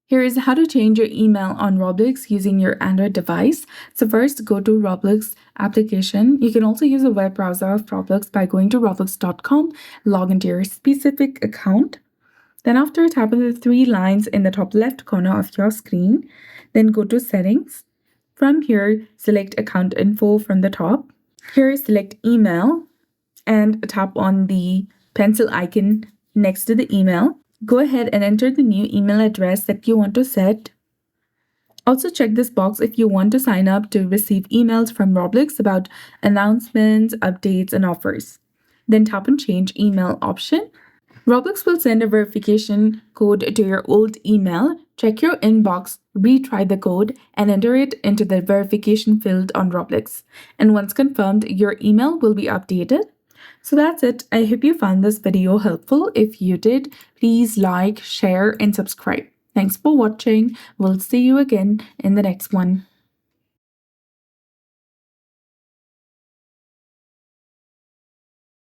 Here is how to change your email on Roblox using your Android device. So first, go to Roblox application. You can also use a web browser of Roblox by going to roblox.com, log into your specific account. Then after, tap on the three lines in the top left corner of your screen. Then go to settings. From here, select account info from the top. Here, select email and tap on the pencil icon next to the email. Go ahead and enter the new email address that you want to set. Also check this box if you want to sign up to receive emails from Roblox about announcements, updates, and offers. Then tap on Change Email option. Roblox will send a verification code to your old email. Check your inbox, retry the code, and enter it into the verification field on Roblox. And once confirmed, your email will be updated. So that's it. I hope you found this video helpful. If you did, please like, share, and subscribe. Thanks for watching. We'll see you again in the next one.